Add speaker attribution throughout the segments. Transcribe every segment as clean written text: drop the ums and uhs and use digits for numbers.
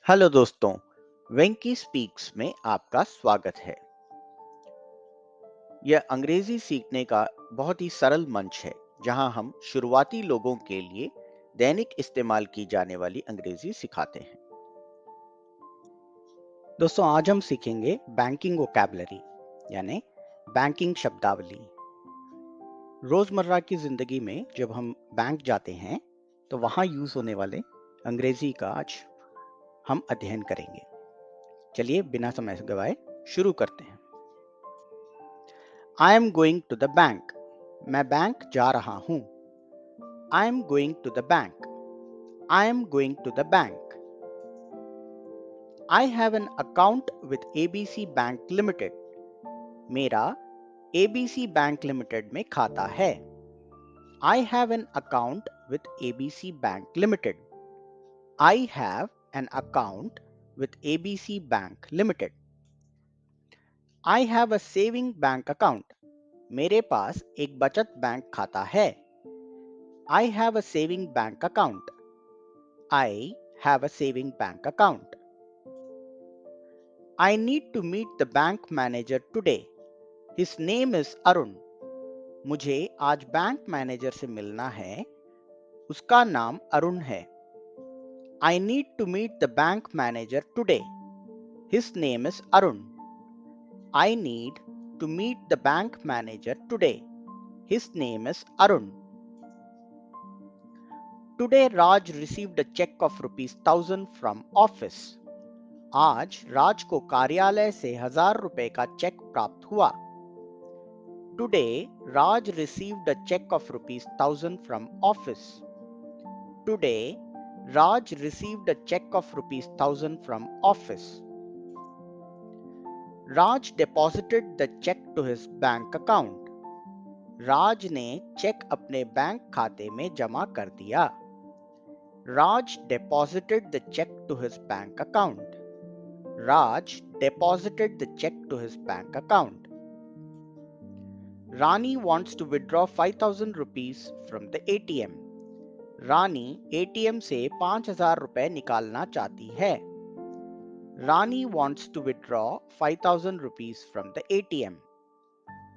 Speaker 1: Hello दोस्तों, वेंकी speaks में आपका स्वागत है। यह अंग्रेजी सीखने का बहुत ही सरल मंच है, जहां हम शुरुआती लोगों के लिए दैनिक इस्तेमाल की जाने वाली अंग्रेजी सिखाते हैं। दोस्तों, आज हम सीखेंगे बैंकिंग वोकैबुलरी यानी बैंकिंग शब्दावली। रोजमर्रा की जिंदगी में जब हम बैंक जाते हैं, तो वहां यूज होने वाले अंग्रेजी का आज हम अध्ययन करेंगे। चलिए बिना समय गवाए शुरू करते हैं। I am going to the bank. मैं बैंक जा रहा हूँ। I am going to the bank. I am going to the bank. I have an account with ABC Bank Limited. मेरा ABC Bank Limited में खाता है। I have an account with ABC Bank Limited. I have an account with ABC Bank Limited. I have a saving bank account. मेरे पास एक बचत bank खाता है। I have a saving bank account. I have a saving bank account. I need to meet the bank manager today. His name is Arun. मुझे आज bank manager से मिलना है। उसका नाम अरुण है। I need to meet the bank manager today. His name is Arun. I need to meet the bank manager today. His name is Arun. Today Raj received a check of ₹1,000 from office. आज राज को कार्यालय से 1,000 रुपए का check प्राप्त हुआ। Today, Raj received a check of ₹1,000 from office. Today, Raj received a check of ₹1,000 from office. Raj deposited the check to his bank account. राज ने check अपने बैंक खाते में जमा कर दिया। Raj deposited the check to his bank account. Raj deposited the check to his bank account. Rani wants to withdraw 5,000 rupees from the ATM. Rani ATM से 5,000 रुपए निकालना चाहती है। Rani wants to withdraw 5,000 rupees from the ATM.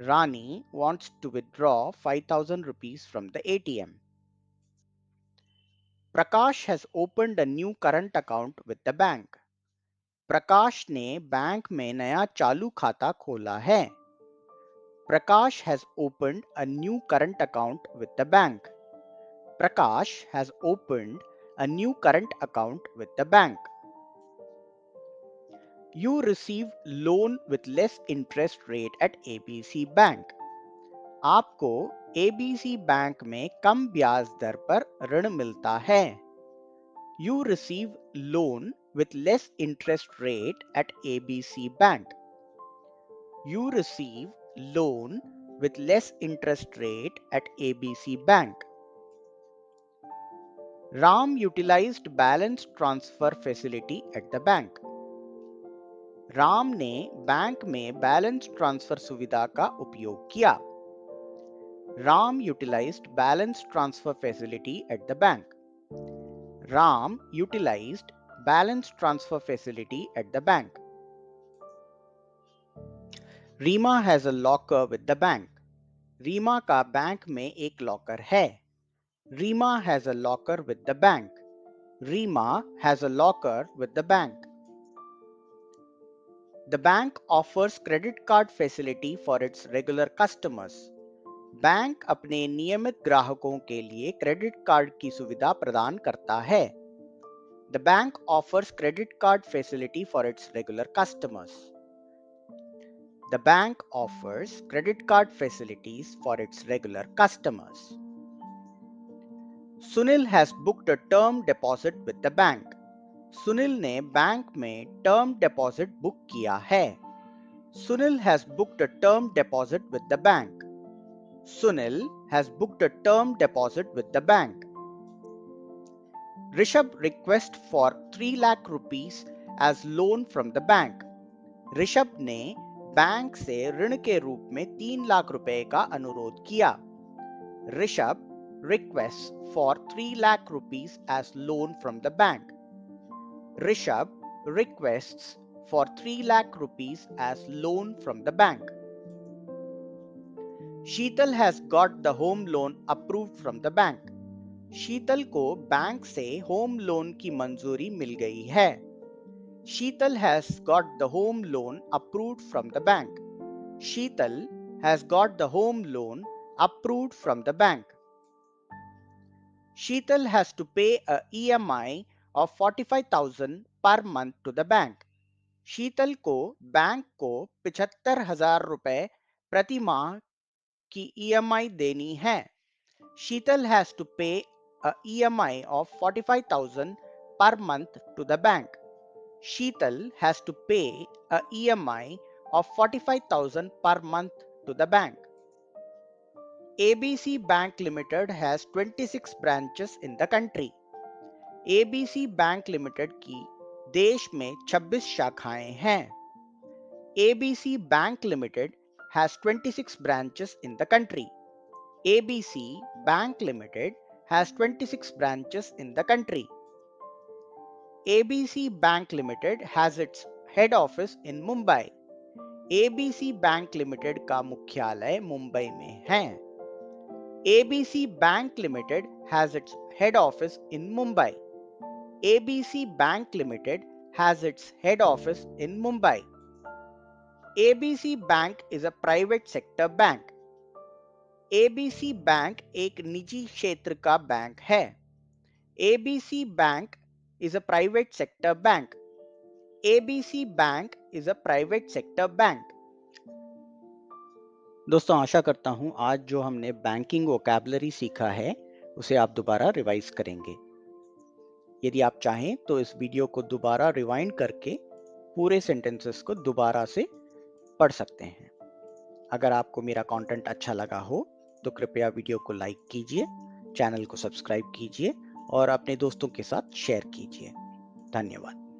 Speaker 1: Rani wants to withdraw 5,000 rupees from the ATM. Prakash has opened a new current account with the bank. प्रकाश ने bank में नया चालू खाता खोला है। Prakash has opened a new current account with the bank. Prakash has opened a new current account with the bank. You receive loan with less interest rate at ABC Bank. आपको ABC bank में कम ब्याज दर पर ऋण मिलता है। You receive loan with less interest rate at ABC Bank. You receive loan with less interest rate at ABC Bank. Ram utilized balance transfer facility at the bank. Ram ने bank में balance transfer सुविधा का उपयोग किया। Ram utilised balance transfer facility at the bank. Ram utilised balance transfer facility at the bank. Reema has a locker with the bank. Reema का bank में एक locker है। Reema has a locker with the bank. Reema has a locker with the bank. The bank offers credit card facility for its regular customers. Bank अपने नियमित ग्राहकों के लिए credit card की सुविधा प्रदान करता है। The bank offers credit card facility for its regular customers. The bank offers credit card facilities for its regular customers. Sunil has booked a term deposit with the bank. Sunil ने bank में term deposit book किया है। Sunil has booked a term deposit with the bank. Sunil has booked a term deposit with the bank. Rishabh request for 3 lakh rupees as loan from the bank. Rishabh ने bank से ऋण के रूप में 3 लाख रुपए का अनुरोध किया। Rishabh requests for 3 lakh rupees as loan from the bank. Rishabh requests for 3 lakh rupees as loan from the bank. Sheetal has got the home loan approved from the bank. शीतल को बैंक से होम लोन की मंजूरी मिल गई है. शीतल has got the home loan approved from the bank. Sheetal has got the home loan approved from the bank. Sheetal has to pay a EMI of 45,000 per month to the bank. शीतल को bank को 75,000 रुपए प्रति माह की EMI देनी है. शीतल has to pay a EMI of 45,000 per month to the bank. Sheetal has to pay a EMI of 45,000 per month to the bank. ABC Bank Limited has 26 branches in the country. ABC Bank Limited की देश में 26 शाखाएं हैं. ABC Bank Limited has 26 branches in the country. ABC Bank Limited has 26 branches in the country. ABC Bank Limited has its head office in Mumbai. ABC Bank Limited का मुख्यालय मुंबई में है. ABC Bank Limited has its head office in Mumbai. ABC Bank Limited has its head office in Mumbai. ABC Bank is a private sector bank. ABC Bank एक निजी क्षेत्र का bank है. ABC Bank is a private sector bank. ABC Bank is a private sector bank. दोस्तों आशा करता हूं आज जो हमने बैंकिंग वोकैबुलरी सीखा है उसे आप दोबारा रिवाइज करेंगे. यदि आप चाहें तो इस वीडियो को दोबारा रिवाइंड करके पूरे सेंटेंसेस को दोबारा से पढ़ सकते हैं. अगर आपको मेरा कंटेंट अच्छा लगा हो तो कृपया वीडियो को लाइक कीजिए, चैनल को सब्सक्राइब कीजिए और अपने दोस्तों के साथ शेयर कीजिए. धन्यवाद.